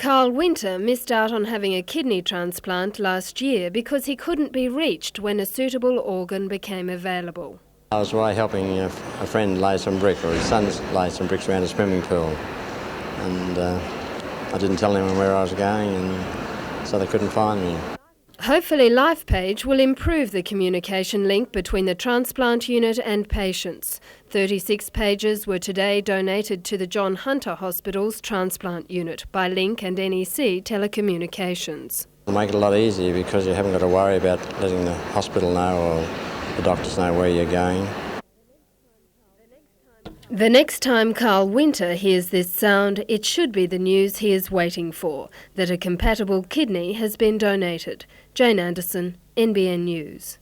Carl Winter missed out on having a kidney transplant last year because he couldn't be reached when a suitable organ became available. I was away helping a friend lay some brick, or his son's laid some bricks around a swimming pool, and I didn't tell anyone where I was going, and so they couldn't find me. Hopefully LifePage will improve the communication link between the transplant unit and patients. 36 pages were today donated to the John Hunter Hospital's transplant unit by Link and NEC Telecommunications. It'll make it a lot easier because you haven't got to worry about letting the hospital know or the doctors know where you're going. The next time Carl Winter hears this sound, it should be the news he is waiting for, that a compatible kidney has been donated. Jane Anderson, NBN News.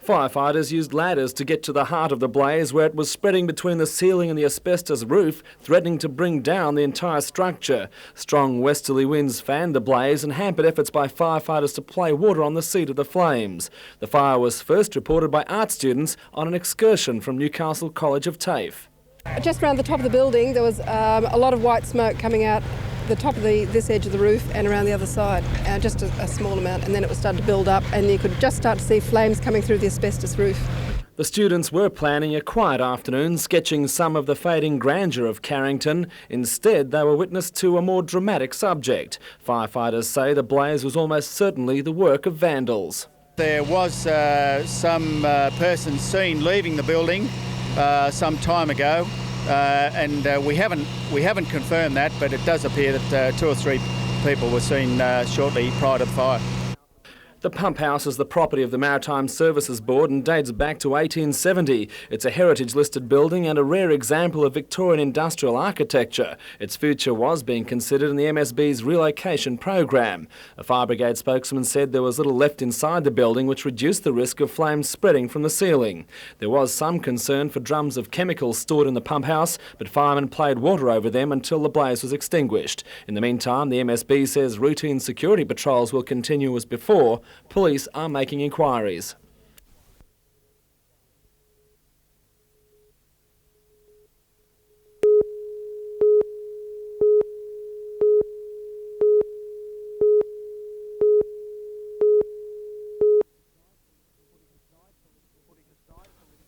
Firefighters used ladders to get to the heart of the blaze, where it was spreading between the ceiling and the asbestos roof, threatening to bring down the entire structure. Strong westerly winds fanned the blaze and hampered efforts by firefighters to apply water on the seat of the flames. The fire was first reported by art students on an excursion from Newcastle College of TAFE. Just around the top of the building there was a lot of white smoke coming out the top of this edge of the roof and around the other side, just a small amount, and then it was starting to build up and you could just start to see flames coming through the asbestos roof. The students were planning a quiet afternoon, sketching some of the fading grandeur of Carrington. Instead, they were witness to a more dramatic subject. Firefighters say the blaze was almost certainly the work of vandals. There was some person seen leaving the building some time ago. And we haven't confirmed that, but it does appear that 2 or 3 people were seen shortly prior to the fire. The pump house is the property of the Maritime Services Board and dates back to 1870. It's a heritage-listed building and a rare example of Victorian industrial architecture. Its future was being considered in the MSB's relocation program. A fire brigade spokesman said there was little left inside the building, which reduced the risk of flames spreading from the ceiling. There was some concern for drums of chemicals stored in the pump house, but firemen played water over them until the blaze was extinguished. In the meantime, the MSB says routine security patrols will continue as before. Police are making inquiries.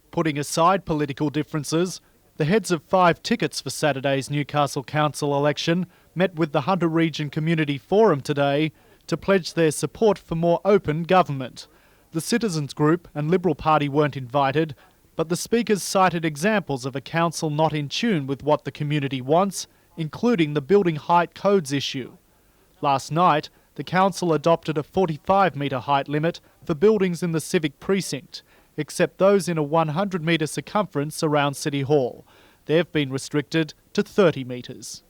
Putting aside political differences, the heads of 5 tickets for Saturday's Newcastle Council election met with the Hunter Region Community Forum today to pledge their support for more open government. The Citizens Group and Liberal Party weren't invited, but the speakers cited examples of a council not in tune with what the community wants, including the building height codes issue. Last night, the council adopted a 45-metre height limit for buildings in the civic precinct, except those in a 100-metre circumference around City Hall. They've been restricted to 30 metres.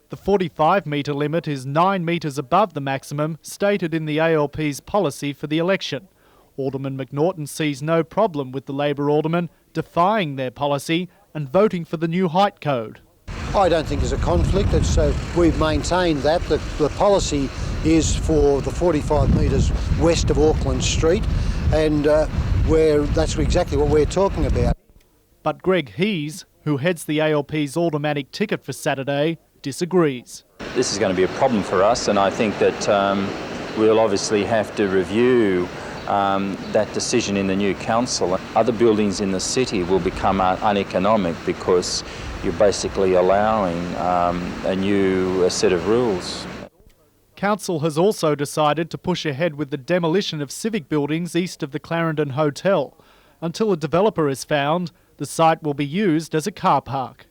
The 45-metre limit is 9 metres above the maximum stated in the ALP's policy for the election. Alderman McNaughton sees no problem with the Labor alderman defying their policy and voting for the new height code. I don't think there's a conflict. We've maintained that. The policy is for the 45 metres west of Auckland Street, and that's exactly what we're talking about. But Greg Hees, who heads the ALP's aldermanic ticket for Saturday, disagrees. This is going to be a problem for us, and I think that we'll obviously have to review that decision in the new council. Other buildings in the city will become uneconomic because you're basically allowing a new set of rules. Council has also decided to push ahead with the demolition of civic buildings east of the Clarendon Hotel. Until a developer is found, the site will be used as a car park.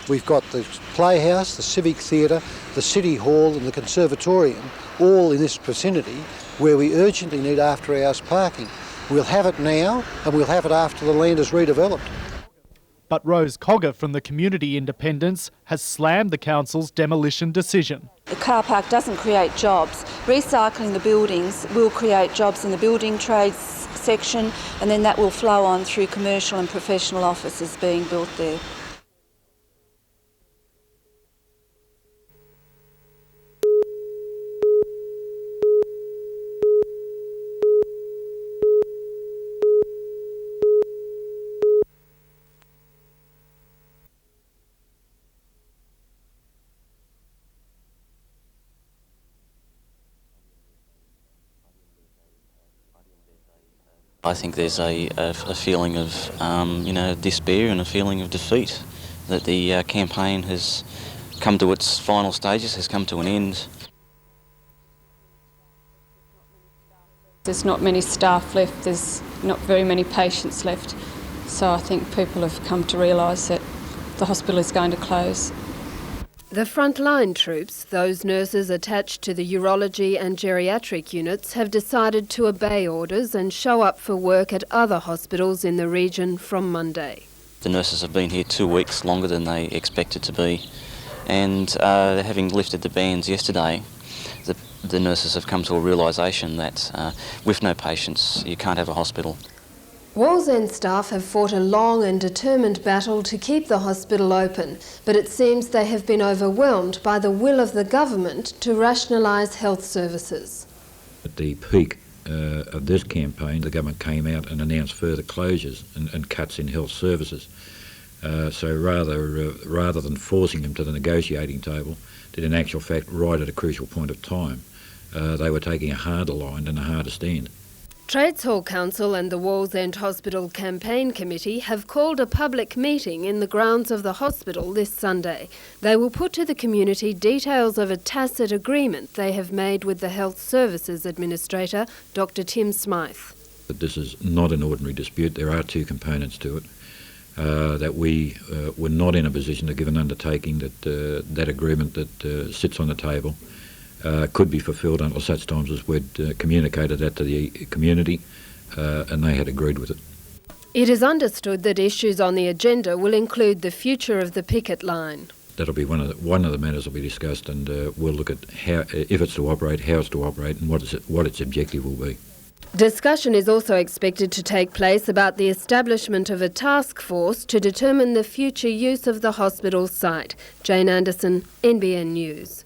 We've got the Playhouse, the Civic Theatre, the City Hall and the Conservatorium, all in this vicinity where we urgently need after-hours parking. We'll have it now and we'll have it after the land is redeveloped. But Rose Cogger from the Community Independents has slammed the council's demolition decision. The car park doesn't create jobs. Recycling the buildings will create jobs in the building trades section, and then that will flow on through commercial and professional offices being built there. I think there's a feeling of despair and a feeling of defeat, that the campaign has come to its final stages, has come to an end. There's not many staff left, there's not very many patients left, so I think people have come to realise that the hospital is going to close. The frontline troops, those nurses attached to the urology and geriatric units, have decided to obey orders and show up for work at other hospitals in the region from Monday. The nurses have been here 2 weeks longer than they expected to be, and having lifted the bans yesterday, the nurses have come to a realisation that with no patients you can't have a hospital. Wallsend staff have fought a long and determined battle to keep the hospital open, but it seems they have been overwhelmed by the will of the government to rationalise health services. At the peak of this campaign, the government came out and announced further closures and cuts in health services. So rather than forcing them to the negotiating table, did in actual fact right at a crucial point of time, they were taking a harder line and a harder stand. Straits Hall Council and the Wallsend Hospital Campaign Committee have called a public meeting in the grounds of the hospital this Sunday. They will put to the community details of a tacit agreement they have made with the Health Services Administrator, Dr Tim Smythe. This is not an ordinary dispute. There are two components to it. That we were not in a position to give an undertaking that that agreement that sits on the table could be fulfilled until such times as we'd communicated that to the community and they had agreed with it. It is understood that issues on the agenda will include the future of the picket line. That'll be one of the matters will be discussed, and we'll look at how, if it's to operate, how it's to operate, and what its objective will be. Discussion is also expected to take place about the establishment of a task force to determine the future use of the hospital site. Jane Anderson, NBN News.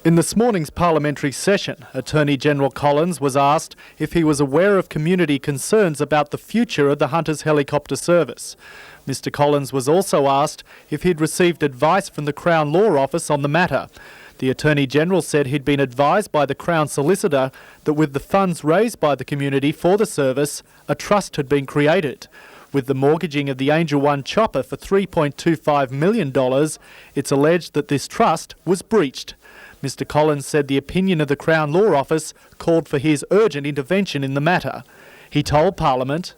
In this morning's parliamentary session, Attorney-General Collins was asked if he was aware of community concerns about the future of the Hunters helicopter service. Mr Collins was also asked if he'd received advice from the Crown Law Office on the matter. The Attorney-General said he'd been advised by the Crown Solicitor that with the funds raised by the community for the service, a trust had been created. With the mortgaging of the Angel One chopper for $3.25 million, it's alleged that this trust was breached. Mr Collins said the opinion of the Crown Law Office called for his urgent intervention in the matter. He told Parliament,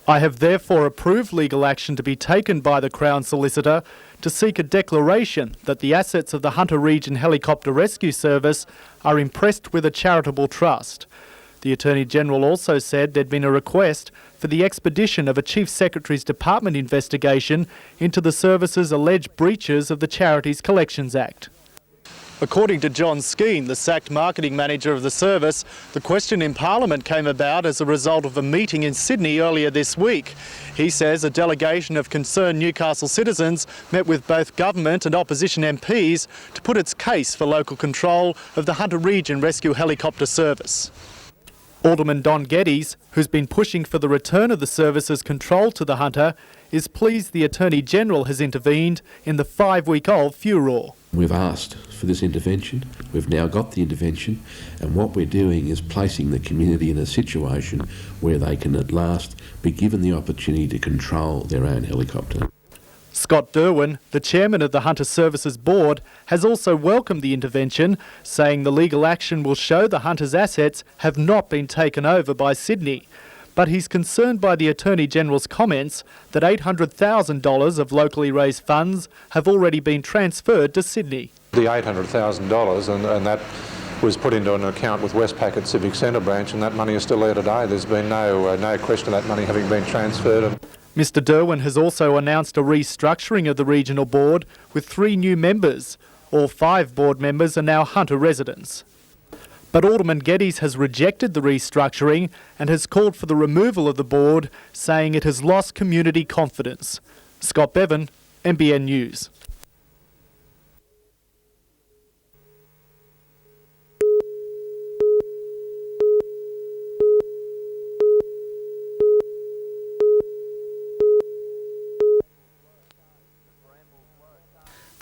"I have therefore approved legal action to be taken by the Crown Solicitor to seek a declaration that the assets of the Hunter Region Helicopter Rescue Service are impressed with a charitable trust." The Attorney-General also said there'd been a request for the expedition of a Chief Secretary's Department investigation into the service's alleged breaches of the Charities Collections Act. According to John Skeen, the sacked marketing manager of the service, the question in Parliament came about as a result of a meeting in Sydney earlier this week. He says a delegation of concerned Newcastle citizens met with both government and opposition MPs to put its case for local control of the Hunter Region Rescue Helicopter Service. Alderman Don Geddes, who's been pushing for the return of the service's control to the Hunter, is pleased the Attorney-General has intervened in the 5-week-old furore. We've asked for this intervention, we've now got the intervention, and what we're doing is placing the community in a situation where they can at last be given the opportunity to control their own helicopter. Scott Derwin, the chairman of the Hunter Services Board, has also welcomed the intervention, saying the legal action will show the Hunter's assets have not been taken over by Sydney. But he's concerned by the Attorney-General's comments that $800,000 of locally raised funds have already been transferred to Sydney. The $800,000 and that was put into an account with Westpac at Civic Centre branch, and that money is still there today. There's been no question of that money having been transferred. Mr Derwin has also announced a restructuring of the regional board with 3 new members. All 5 board members are now Hunter residents. But Alderman Geddes has rejected the restructuring and has called for the removal of the board, saying it has lost community confidence. Scott Bevan, NBN News.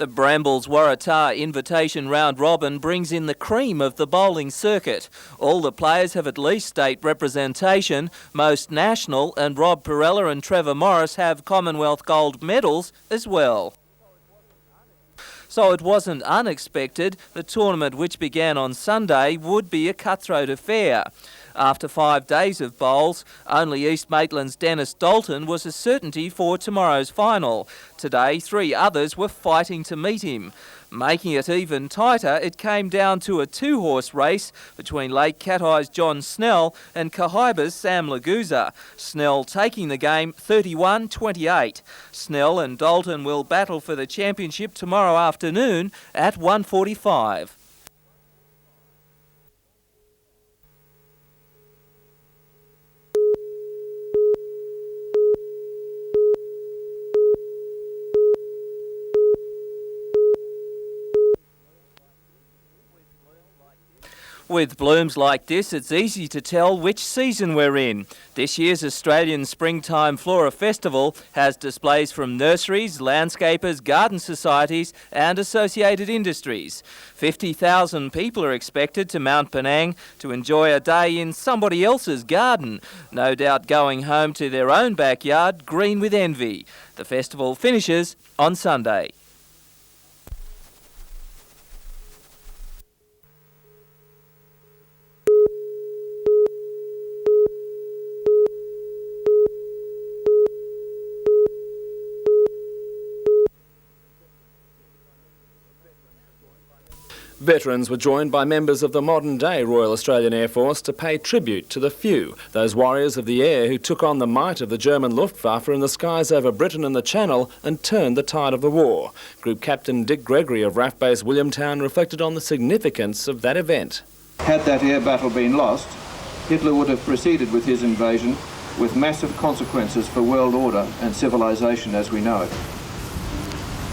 The Brambles Waratah Invitation Round Robin brings in the cream of the bowling circuit. All the players have at least state representation, most national, and Rob Perella and Trevor Morris have Commonwealth gold medals as well. So it wasn't unexpected the tournament, which began on Sunday, would be a cutthroat affair. After 5 days of bowls, only East Maitland's Dennis Dalton was a certainty for tomorrow's final. Today, 3 others were fighting to meet him. Making it even tighter, it came down to a 2-horse race between Lake Catai's John Snell and Cahaiba's Sam Laguza. Snell taking the game 31-28. Snell and Dalton will battle for the championship tomorrow afternoon at 1:45. With blooms like this, it's easy to tell which season we're in. This year's Australian Springtime Flora Festival has displays from nurseries, landscapers, garden societies and associated industries. 50,000 people are expected to Mount Penang to enjoy a day in somebody else's garden, no doubt going home to their own backyard green with envy. The festival finishes on Sunday. Veterans were joined by members of the modern-day Royal Australian Air Force to pay tribute to the few, those warriors of the air who took on the might of the German Luftwaffe in the skies over Britain and the Channel and turned the tide of the war. Group Captain Dick Gregory of RAF Base Williamtown reflected on the significance of that event. Had that air battle been lost, Hitler would have proceeded with his invasion with massive consequences for world order and civilization as we know it.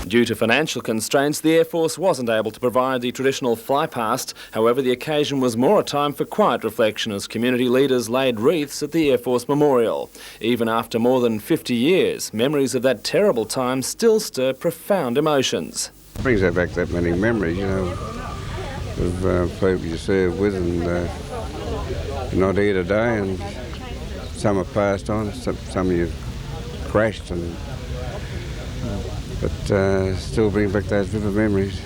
Due to financial constraints, the Air Force wasn't able to provide the traditional flypast. However, the occasion was more a time for quiet reflection as community leaders laid wreaths at the Air Force Memorial. Even after more than 50 years, memories of that terrible time still stir profound emotions. It brings back that many memories, you know, of people you served with and not here today, and some have passed on, some of you crashed, but still bring back those vivid memories.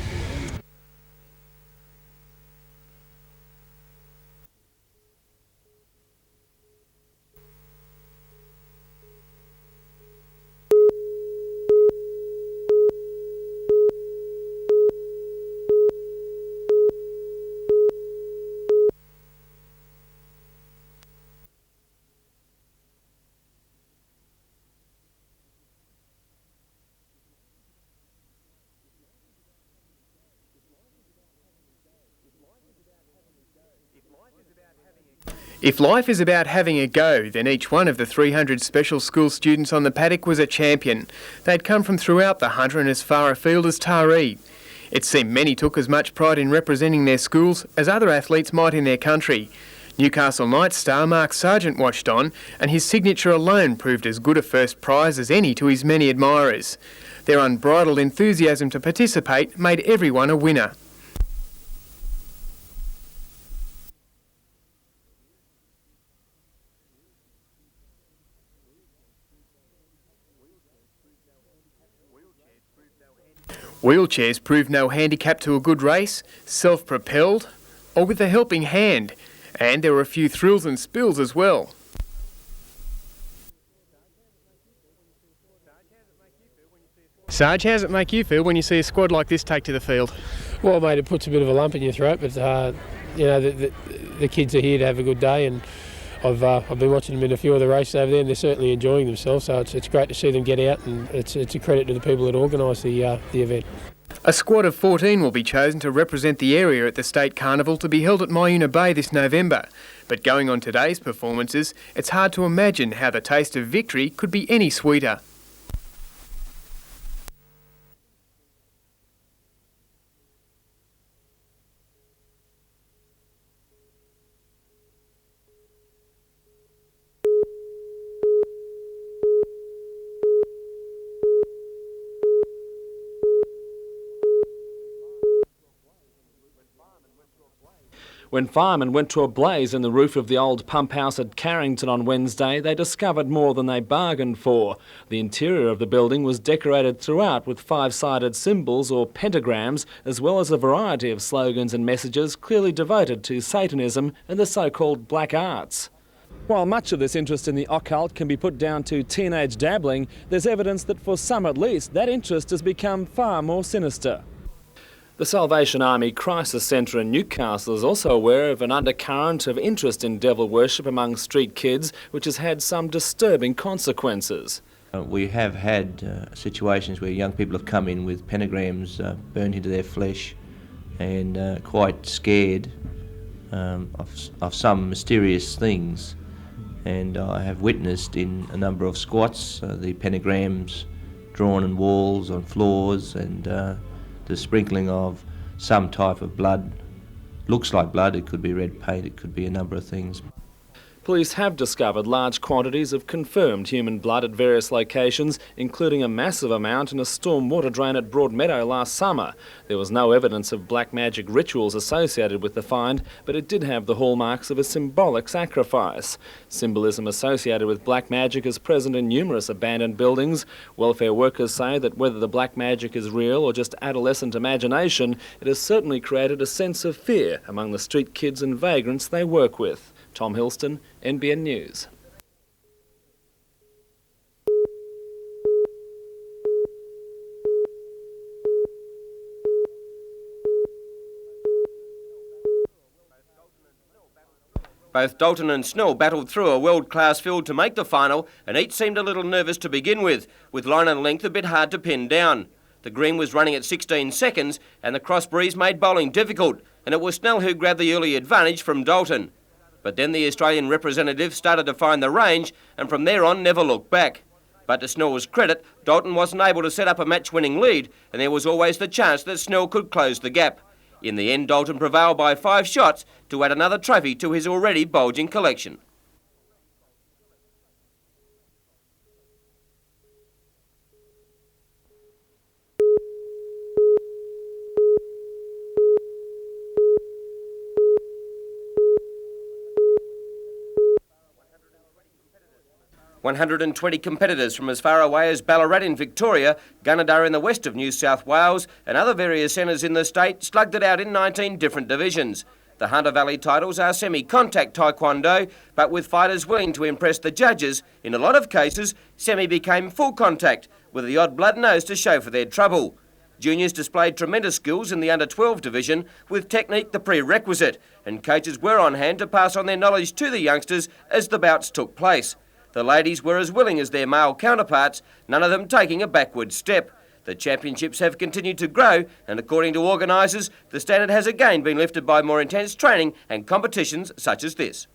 If life is about having a go, then each one of the 300 special school students on the paddock was a champion. They'd come from throughout the Hunter and as far afield as Taree. It seemed many took as much pride in representing their schools as other athletes might in their country. Newcastle Knights star Mark Sargent watched on, and his signature alone proved as good a first prize as any to his many admirers. Their unbridled enthusiasm to participate made everyone a winner. Wheelchairs proved no handicap to a good race, self-propelled, or with a helping hand, and there were a few thrills and spills as well. Sarge, how does it make you feel when you see a squad like this take to the field? Well, mate, it puts a bit of a lump in your throat, but you know, the kids are here to have a good day, and I've been watching them in a few of the races over there, and they're certainly enjoying themselves. So it's great to see them get out, and it's a credit to the people that organise the event. A squad of 14 will be chosen to represent the area at the State Carnival to be held at Myuna Bay this November. But going on today's performances, it's hard to imagine how the taste of victory could be any sweeter. When firemen went to a blaze in the roof of the old pump house at Carrington on Wednesday, they discovered more than they bargained for. The interior of the building was decorated throughout with five-sided symbols or pentagrams, as well as a variety of slogans and messages clearly devoted to Satanism and the so-called black arts. While much of this interest in the occult can be put down to teenage dabbling, there's evidence that for some at least, that interest has become far more sinister. The Salvation Army Crisis Centre in Newcastle is also aware of an undercurrent of interest in devil worship among street kids, which has had some disturbing consequences. We have had situations where young people have come in with pentagrams burned into their flesh and quite scared of some mysterious things. And I have witnessed in a number of squats the pentagrams drawn on walls, on floors, and the sprinkling of some type of blood. Looks like blood, it could be red paint, it could be a number of things. Police have discovered large quantities of confirmed human blood at various locations, including a massive amount in a storm water drain at Broadmeadow last summer. There was no evidence of black magic rituals associated with the find, but it did have the hallmarks of a symbolic sacrifice. Symbolism associated with black magic is present in numerous abandoned buildings. Welfare workers say that whether the black magic is real or just adolescent imagination, it has certainly created a sense of fear among the street kids and vagrants they work with. Tom Hilston, NBN News. Both Dalton and Snell battled through a world-class field to make the final, and each seemed a little nervous to begin with line and length a bit hard to pin down. The green was running at 16 seconds, and the cross breeze made bowling difficult, and it was Snell who grabbed the early advantage from Dalton. But then the Australian representative started to find the range, and from there on never looked back. But to Snell's credit, Dalton wasn't able to set up a match-winning lead, and there was always the chance that Snell could close the gap. In the end, Dalton prevailed by 5 shots to add another trophy to his already bulging collection. "120 competitors from as far away as Ballarat in Victoria, Gunnedah in the west of New South Wales and other various centres in the state slugged it out in 19 different divisions. The Hunter Valley titles are semi-contact taekwondo, but with fighters willing to impress the judges, in a lot of cases, semi became full contact, with the odd blood nose to show for their trouble. Juniors displayed tremendous skills in the under-12 division, with technique the prerequisite, and coaches were on hand to pass on their knowledge to the youngsters as the bouts took place. The ladies were as willing as their male counterparts, none of them taking a backward step. The championships have continued to grow, and according to organisers, the standard has again been lifted by more intense training and competitions such as this.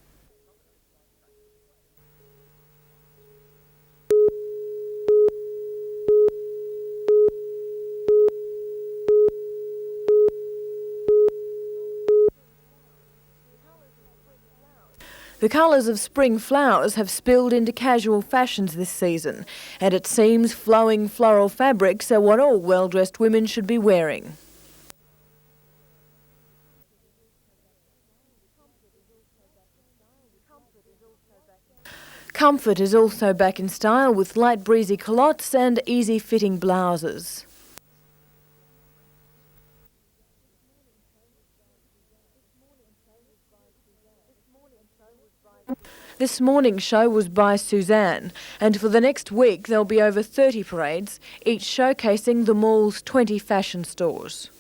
The colours of spring flowers have spilled into casual fashions this season, and it seems flowing floral fabrics are what all well-dressed women should be wearing. Comfort is also back in style with light breezy culottes and easy-fitting blouses. This morning's show was by Suzanne, and for the next week there'll be over 30 parades, each showcasing the mall's 20 fashion stores.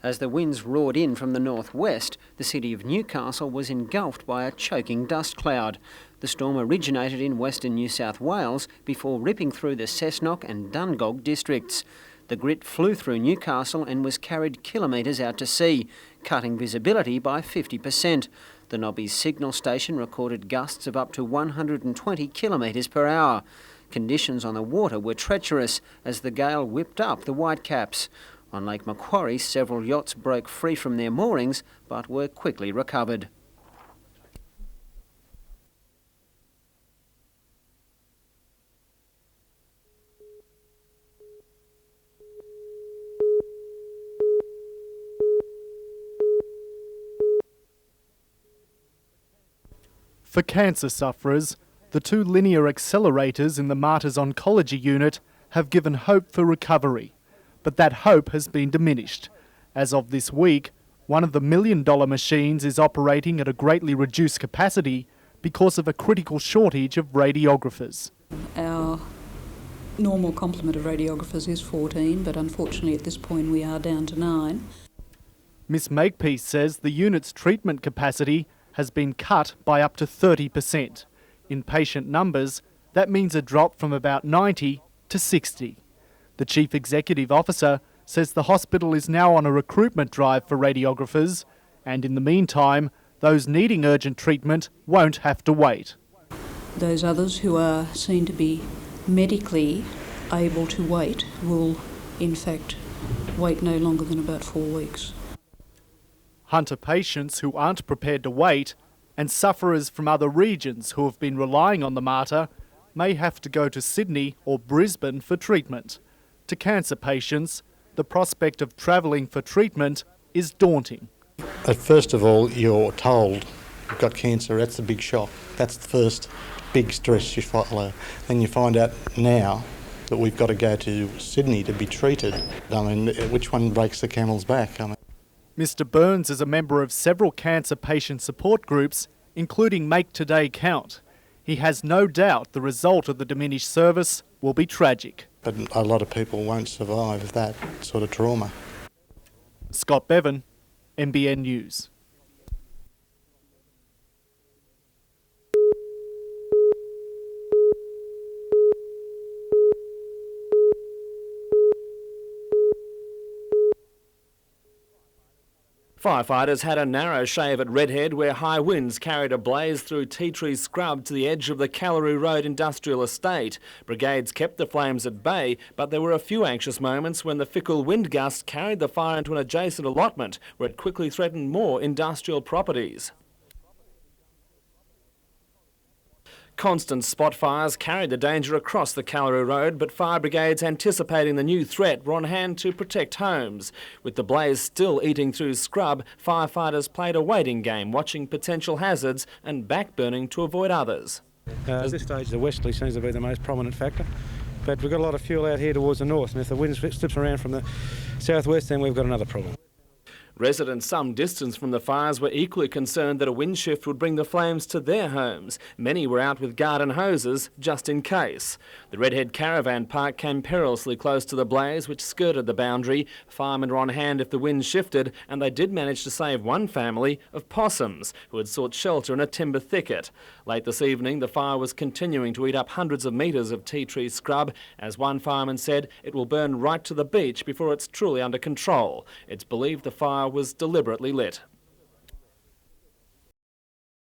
As the winds roared in from the northwest, the city of Newcastle was engulfed by a choking dust cloud. The storm originated in western New South Wales before ripping through the Cessnock and Dungog districts. The grit flew through Newcastle and was carried kilometres out to sea, cutting visibility by 50%. The Nobby's signal station recorded gusts of up to 120 kilometres per hour. Conditions on the water were treacherous as the gale whipped up the Whitecaps. On Lake Macquarie, several yachts broke free from their moorings but were quickly recovered. For cancer sufferers, the 2 linear accelerators in the Martyrs Oncology Unit have given hope for recovery, but that hope has been diminished. As of this week, one of the $1 million machines is operating at a greatly reduced capacity because of a critical shortage of radiographers. Our normal complement of radiographers is 14, but unfortunately at this point we are down to 9. Miss Makepeace says the unit's treatment capacity has been cut by up to 30%. In patient numbers, that means a drop from about 90 to 60. The Chief Executive Officer says the hospital is now on a recruitment drive for radiographers, and in the meantime, those needing urgent treatment won't have to wait. Those others who are seen to be medically able to wait will, in fact, wait no longer than about 4 weeks. Hunter patients who aren't prepared to wait and sufferers from other regions who have been relying on the Mater may have to go to Sydney or Brisbane for treatment. To cancer patients, the prospect of travelling for treatment is daunting. First of all, you're told you've got cancer. That's the big shock. That's the first big stress you follow. Then you find out now that we've got to go to Sydney to be treated. I mean, which one breaks the camel's back? Mr Burns is a member of several cancer patient support groups, including Make Today Count. He has no doubt the result of the diminished service will be tragic. But a lot of people won't survive that sort of trauma. Scott Bevan, NBN News. Firefighters had a narrow shave at Redhead where high winds carried a blaze through tea tree scrub to the edge of the Callaroo Road industrial estate. Brigades kept the flames at bay, but there were a few anxious moments when the fickle wind gusts carried the fire into an adjacent allotment where it quickly threatened more industrial properties. Constant spot fires carried the danger across the Callaroo Road, but fire brigades anticipating the new threat were on hand to protect homes. With the blaze still eating through scrub, firefighters played a waiting game, watching potential hazards and backburning to avoid others. At this stage, the westerly seems to be the most prominent factor, but we've got a lot of fuel out here towards the north, and if the wind slips around from the southwest, then we've got another problem. Residents some distance from the fires were equally concerned that a wind shift would bring the flames to their homes. Many were out with garden hoses, just in case. The Redhead caravan park came perilously close to the blaze, which skirted the boundary. Firemen were on hand if the wind shifted, and they did manage to save one family of possums, who had sought shelter in a timber thicket. Late this evening, the fire was continuing to eat up hundreds of metres of tea tree scrub. As one fireman said, it will burn right to the beach before it's truly under control. It's believed the fire was deliberately lit.